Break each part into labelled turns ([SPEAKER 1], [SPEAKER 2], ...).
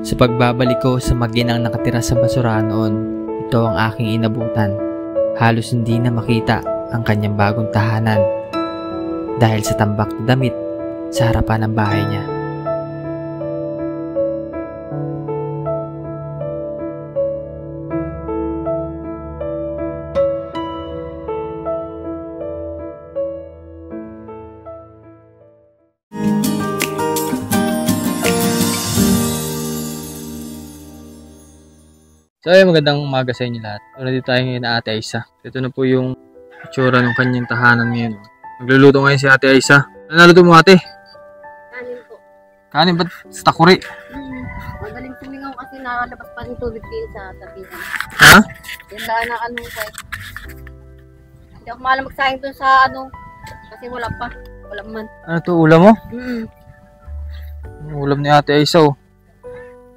[SPEAKER 1] Sa pagbabalik ko sa maginang nakatira sa basurahan noon, ito ang aking inabutan. Halos hindi na makita ang kanyang bagong tahanan dahil sa tambak na damit sa harapan ng bahay niya.
[SPEAKER 2] So ay magandang umaga sa inyo lahat. Nandito tayo ngayon na Ate Aisa. Ito na po yung itsura ng kanyang tahanan ngayon. Magluluto ngayon si Ate Aisa. Ano naluto mo, ate?
[SPEAKER 3] Kanin po.
[SPEAKER 2] Kanin ba't sa takuri?
[SPEAKER 3] Madaling tumingaw kasi nakalabas pa rin tubig din sa tabihan.
[SPEAKER 2] Ha?
[SPEAKER 3] Yung daan na ano ko. Hindi ako malam magsayang dun sa ano. Kasi wala pa. Wala man.
[SPEAKER 2] Ano to, ulam mo?
[SPEAKER 3] Mm.
[SPEAKER 2] Ulam ni Ate Aisa, oh.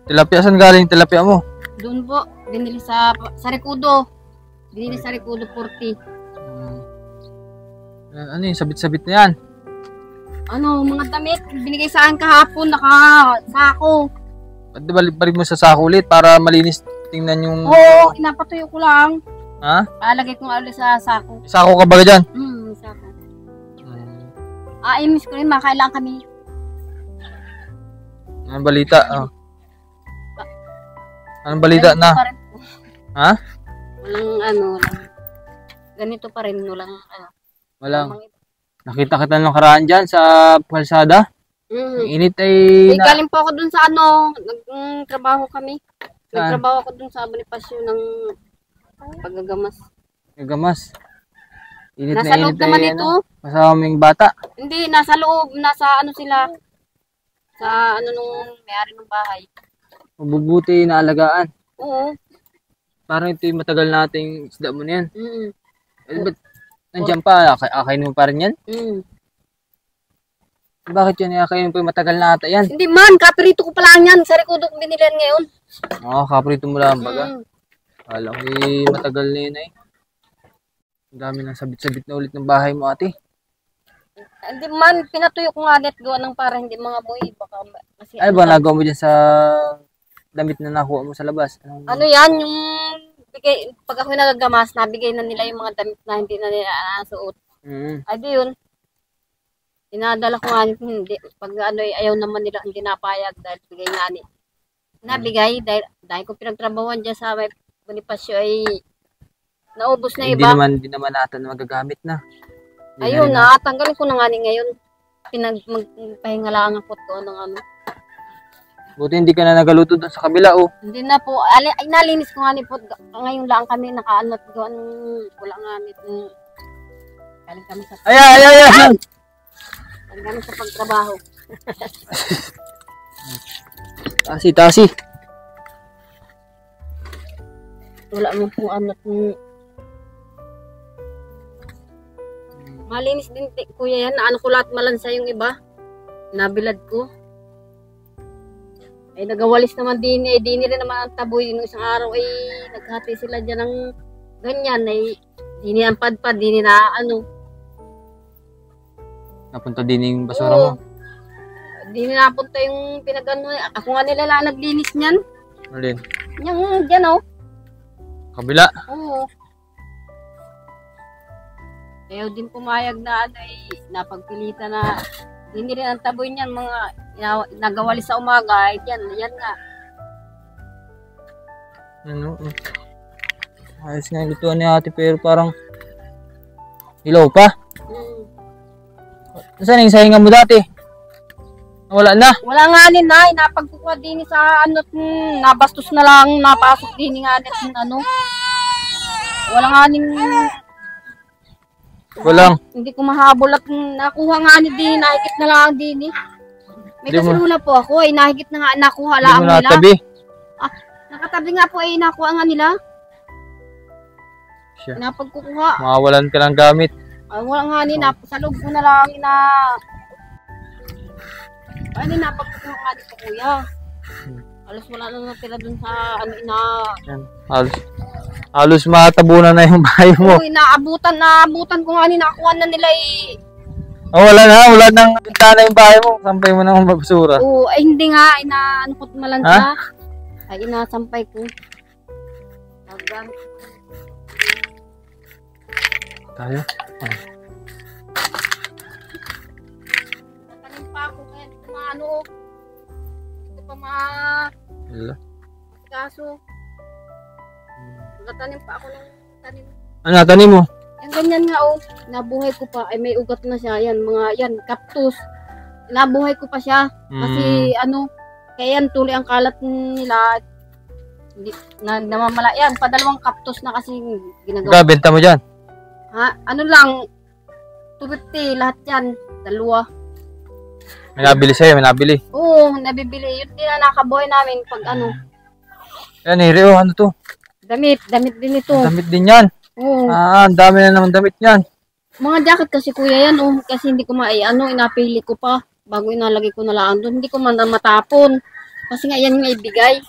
[SPEAKER 2] Tilapia, saan galing tilapia mo?
[SPEAKER 3] Doon po. Binili sa Rikudo. Binili sa Rikudo 40.
[SPEAKER 2] Ano yung sabit-sabit na yan?
[SPEAKER 3] Ano, mga damit. Binigay sa akin kahapon. Naka-sako.
[SPEAKER 2] Ba't balik mo sa sako ulit para malinis tingnan yung...
[SPEAKER 3] Oo, inapatuyo ko lang.
[SPEAKER 2] Ha?
[SPEAKER 3] Palagay ko nga ulit sa sako.
[SPEAKER 2] Sako ka ba dyan?
[SPEAKER 3] Sako. Miss ko rin. Makailangan kami.
[SPEAKER 2] Anong balita? Oh. Anong balita
[SPEAKER 3] ganito
[SPEAKER 2] na?
[SPEAKER 3] Pa rin po.
[SPEAKER 2] Ha?
[SPEAKER 3] Walang ano, ganito pa rin, walang ano.
[SPEAKER 2] Walang. Nakita kita nung karaan dyan sa kalsada. Ang init ay...
[SPEAKER 3] Galing po ako dun sa ano, nagtrabaho kami. Nagtrabaho ako dun sa Bonifacio ng paggagamas.
[SPEAKER 2] Gagamas. Init
[SPEAKER 3] Nasa
[SPEAKER 2] na
[SPEAKER 3] loob
[SPEAKER 2] init
[SPEAKER 3] naman
[SPEAKER 2] ay,
[SPEAKER 3] ito.
[SPEAKER 2] ano, masaming bata.
[SPEAKER 3] Hindi, nasa loob, nasa ano sila. Sa ano nung may-ari ng bahay.
[SPEAKER 2] Mabubuti na alagaan.
[SPEAKER 3] Oo.
[SPEAKER 2] Parang ito yung matagal nating isda mo na yan. Eh, ba't nandiyan pa? Akain mo pa rin yan? Bakit yan? Akain mo pa yung matagal na ata yan?
[SPEAKER 3] Hindi man, kaprito ko pa lang yan. Sa Rikudo ko binilan ngayon.
[SPEAKER 2] Oo, kaprito mo lang baga. Alam ko matagal na yun eh. Ang dami ng sabit-sabit na ulit ng bahay mo, ate.
[SPEAKER 3] Hindi man, pinatuyo ko nga net gawa ng para hindi mga boy. Baka, kasi,
[SPEAKER 2] Ay ba, nagawa mo dyan sa damit na nakuha mo sa labas?
[SPEAKER 3] Ano yan, yung bigay, pag ako nagagamas, nabigay na nila yung mga damit na hindi na nila nasuot. Ay di yun. Inadala ko nga, hindi. Pag ano, ayaw naman nila, hindi napayag dahil bigay nga ni. Nabigay, dahil ko pinagtrabahuan dyan sa may Bonifacio ay naubos na iba.
[SPEAKER 2] Hindi naman natin magagamit na.
[SPEAKER 3] Ayun tanggalin ko na nga ni ngayon. Magpahinga lang ako to ng ano.
[SPEAKER 2] Buti hindi ka na nagaluto doon sa kabila, oh.
[SPEAKER 3] Hindi na po. Nalinis ko nga ni po. Ngayon lang kami nakaanot doon. Wala nga nito. Galing kami sa...
[SPEAKER 2] Ay!
[SPEAKER 3] Galing kami sa pagtrabaho.
[SPEAKER 2] Tasi.
[SPEAKER 3] Wala mo po anot. Malinis din, kuya yan. Naano ko lahat malansa yung iba. Nabilad ko. Ay nagawalis naman din eh. Di nila naman ang taboy. Nung isang araw ay naghati sila dyan ng ganyan. Ay di niya ang padpad. Di niya ano.
[SPEAKER 2] Napunta din yung basura mo.
[SPEAKER 3] Di niya napunta yung pinag-ano. Ako nga nila lang naglinis niyan.
[SPEAKER 2] Alin?
[SPEAKER 3] Yung dyan oh.
[SPEAKER 2] Kabila?
[SPEAKER 3] Oo. Ayaw din pumayag na ano ay napagpilitan na hindi rin ang taboy niyan mga nagawali sa umaga ay yan nga.
[SPEAKER 2] Ano? Ayos nga yung lutuan ni ate pero parang ilaw pa. Saan yung sahingan mo dati? Wala na?
[SPEAKER 3] Wala nga din ay napagkukuha din sa ano nabastos na lang napasok din nga din ano. Wala nga din
[SPEAKER 2] walang.
[SPEAKER 3] Hindi ko mahabol at nakuha nga ni din, nahigit na lang din eh. May kasalula po ako ay nahigit na nga nakuha lang nila.
[SPEAKER 2] Nakatabi?
[SPEAKER 3] Nakatabi nga po ay nakuha nga nila.
[SPEAKER 2] Siya.
[SPEAKER 3] Napagkukuha.
[SPEAKER 2] Mawawalan ka ng gamit.
[SPEAKER 3] Wala nga ni, sa loob ko na lang ay napagkukuha nga dito kuya. Alas wala na natira dun sa ano
[SPEAKER 2] Yan. Halos matabunan na yung bahay mo.
[SPEAKER 3] Oo, naabutan ko nga ni, nakakuha na nila eh.
[SPEAKER 2] Oh, wala nang bintana yung bahay mo. Sampay mo na ang basura.
[SPEAKER 3] Oo, ay hindi nga, inaano ko malansa. Ay inasampay ko. Paggamit.
[SPEAKER 2] Tayo?
[SPEAKER 3] Natanim pa ako kaya hindi ko maano. Hindi ko pa
[SPEAKER 2] Wala.
[SPEAKER 3] kaso. Natanim pa ako ng tanim.
[SPEAKER 2] Ano, tanim mo?
[SPEAKER 3] Yung ganyan nga nabuhay ko pa. Ay may ugat na siya. Yan, cactus. Nabuhay ko pa siya. Kasi kaya yan tuloy ang kalat nila. Namamala yan. Padalawang cactus na kasi ginagawa.
[SPEAKER 2] Benta mo dyan?
[SPEAKER 3] Ha? Ano lang, 250 lahat yan. Dalawa.
[SPEAKER 2] May nabili sa'yo, may nabili.
[SPEAKER 3] Oo, nabibili. Yun din na nakabuhay namin pag
[SPEAKER 2] Yan, Rio, ano to?
[SPEAKER 3] Damit din ito.
[SPEAKER 2] Damit din yan.
[SPEAKER 3] Oo.
[SPEAKER 2] Ang dami na naman damit yan.
[SPEAKER 3] Mga jacket kasi kuya yan, kasi hindi ko inapili ko pa bago inalagay ko na lang doon. Hindi ko man matapon. Kasi nga yan yung ibigay.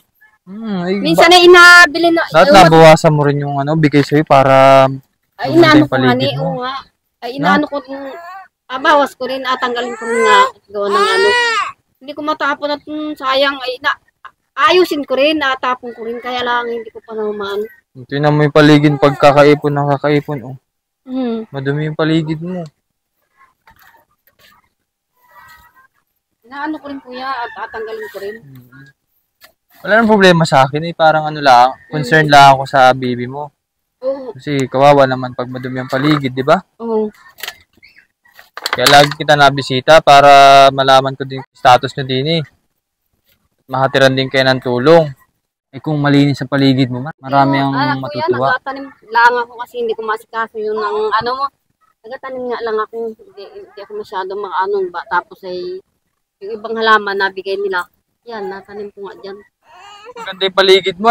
[SPEAKER 3] Minsan ay inabili na.
[SPEAKER 2] Lahat nabawasan mo rin yung bigay sa'yo para
[SPEAKER 3] ay inaano ko nga ni, ay inaano ko, bawas ko rin, tanggalin ko rin nga, gawa ng hindi ko matapon at sayang, ay ayusin ko rin, natapon ko rin, kaya lang hindi ko pa naman.
[SPEAKER 2] Tingnan mo yung paligid pag kakaipon, madumi yung paligid mo.
[SPEAKER 3] Inaano ko rin kuya, at tatanggalin ko rin.
[SPEAKER 2] Wala nang problema sa akin, parang lang, concerned lang ako sa baby mo. Kasi kawawa naman pag madumi ang paligid, di ba?
[SPEAKER 3] Oo.
[SPEAKER 2] Kaya lagi kita nabisita para malaman ko din status nyo din Makatiran din kayo ng tulong. Kung malinis sa paligid mo, marami ang matutuwa.
[SPEAKER 3] Kuya, nagtatanim lang ako kasi hindi ko masikaso yung mo. Nagtatanim nga lang ako, hindi ako masyado tapos ay yung ibang halaman nabigay nila. Yan, natanim ko nga dyan.
[SPEAKER 2] Maganda yung paligid mo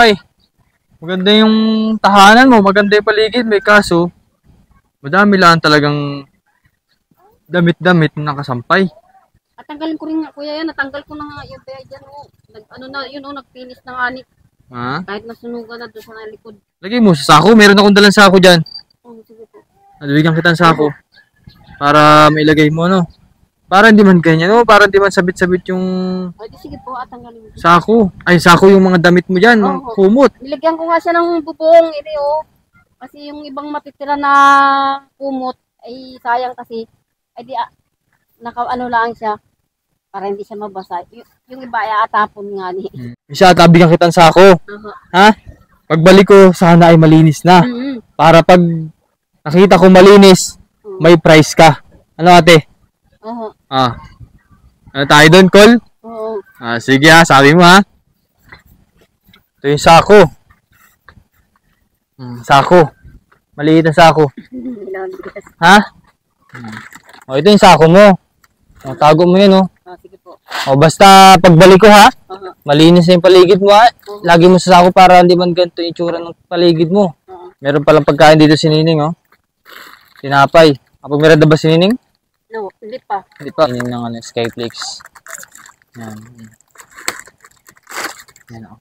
[SPEAKER 2] Maganda yung tahanan mo, maganda yung paligid. May kaso, madami lang talagang damit-damit na nakasampay.
[SPEAKER 3] At tanggalin ko rin nga, kuya yan. Natanggal ko na nga yung kaya dyan. Nagpinis na nga ni. Kahit nasunugan na doon sa likod.
[SPEAKER 2] Lagay mo sa sako. Meron akong dalang sako dyan.
[SPEAKER 3] Sige po.
[SPEAKER 2] Nalibigyan kita ng sako. Para mailagay mo, Para hindi man ganyan, Para hindi man sabit-sabit yung
[SPEAKER 3] sige po, tanggalin mo.
[SPEAKER 2] Sako. Ay, sako yung mga damit mo dyan. Kumot.
[SPEAKER 3] Nilagyan ko nga siya ng bubong. Kasi yung ibang matitira na kumot, ay sayang kasi. Ay di, lang siya. Para hindi siya mabasa. Yung iba ay atapon nga ni.
[SPEAKER 2] Isa, bigyan kita ng sako. Ha? Pagbalik ko, sana ay malinis na. Para pag nakita ko malinis, may price ka. Ano ate? Ano tayo doon, Col?
[SPEAKER 3] Oo.
[SPEAKER 2] Sige sabi mo Ito yung sako. Sako. Maliit na sako. Ha? Ito yung sako mo. Tago mo yun,
[SPEAKER 3] Sige po.
[SPEAKER 2] Basta pagbalik ko malinis na yung paligid mo Lagi mo sa sako para hindi man ganito yung itsura ng paligid mo. Meron palang pagkain dito si Nining, Tinapay. Kapag meron ba si Nining?
[SPEAKER 3] No, hindi pa.
[SPEAKER 2] Hindi pa. Nining ng Skyflakes. Yan. Yan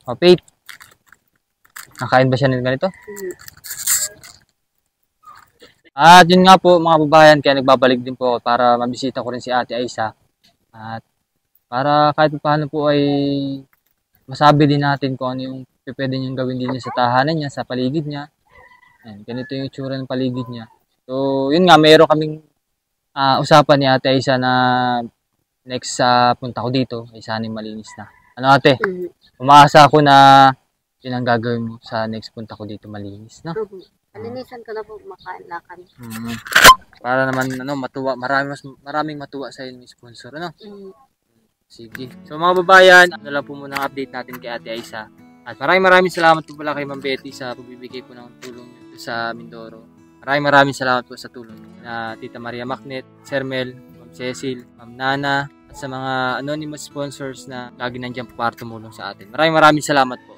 [SPEAKER 2] Pate. Nakain ba siya ng ganito? At yun nga po mga babayan, kaya nagbabalik din po ako para mabisita ko rin si Ate Aisa. At para kahit paano po ay masabi din natin kung ano yung pwede niyang gawin din niya sa tahanan niya, sa paligid niya. Yan, ganito yung itsura ng paligid niya. So yun nga, mayroon kaming usapan ni Ate Aisa na next sa punta ko dito ay sana malinis na. Ano ate? Umaasa ako na yun ang gagawin mo sa next punta ko dito, malinis na.
[SPEAKER 3] Malinisan ka na po makain-lakan.
[SPEAKER 2] Para naman matuwa, maraming matuwa sa yung sponsor, Sige. So mga babayan, lang po muna ang update natin kay Ate Aisa. At maraming salamat po pala kay Ma'am Betty sa pagbibigay po ng tulong sa Mindoro. Maraming salamat po sa tulong na Tita Maria Macnet, Sir Mel, Ma'am Cecil, Ma'am Nana, at sa mga anonymous sponsors na lagi nandiyan po para tumulong sa atin. Maraming salamat po.